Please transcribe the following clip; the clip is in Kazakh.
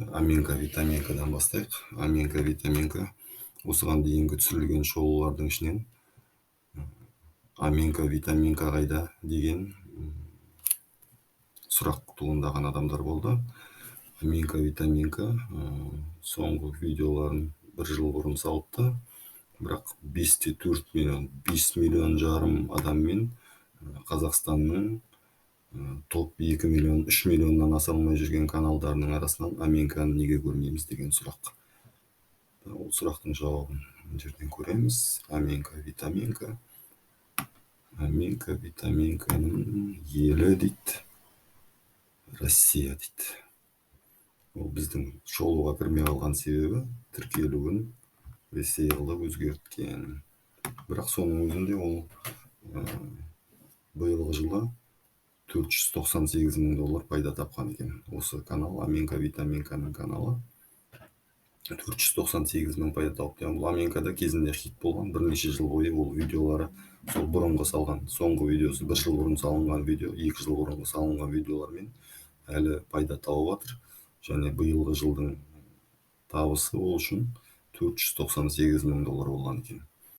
Аминка витаминкадан бастайық. Аминка витаминка осыған дейінгі түсірілген шоулардың ішінен аминка витаминка қайда деген сұрақ туындаған адамдар болды. Аминка витаминка соңғы видеоларын 1 жыл бұрын салыпты, бірақ 5,4 миллион, 5 миллион жарым адаммен Қазақстанның топ 2 миллион, 3 миллионнан аса алмай жүрген каналдарының арасынан аминканы неге көрмейміз деген сұрақ. Ол сұрақтың жауабын мына жерден көреміз. Аминка витаминканың елі дейді, Россия дейді. Ол біздің шоуға кірмей қалған себебі тіркелуін Ресей қылып өзгерткен. Бірақ соның өзінде ол биылғы жылы $498 мың пайда тапқан екен. Осы канал, Аминка витаминканың каналы 498 мың пайда тауыпты. Бұл Аминкада кезінде хит болған, бірнеше жыл бойы ол видеолары сол бұрынғы салған, соңғы видеосы 1 жыл бұрын салынған видео, 2 жыл бұрын салынған видеолармен әлі пайда тауып жатыр. Және биылғы жылдың табысы ол үшін $498 мың болған екен.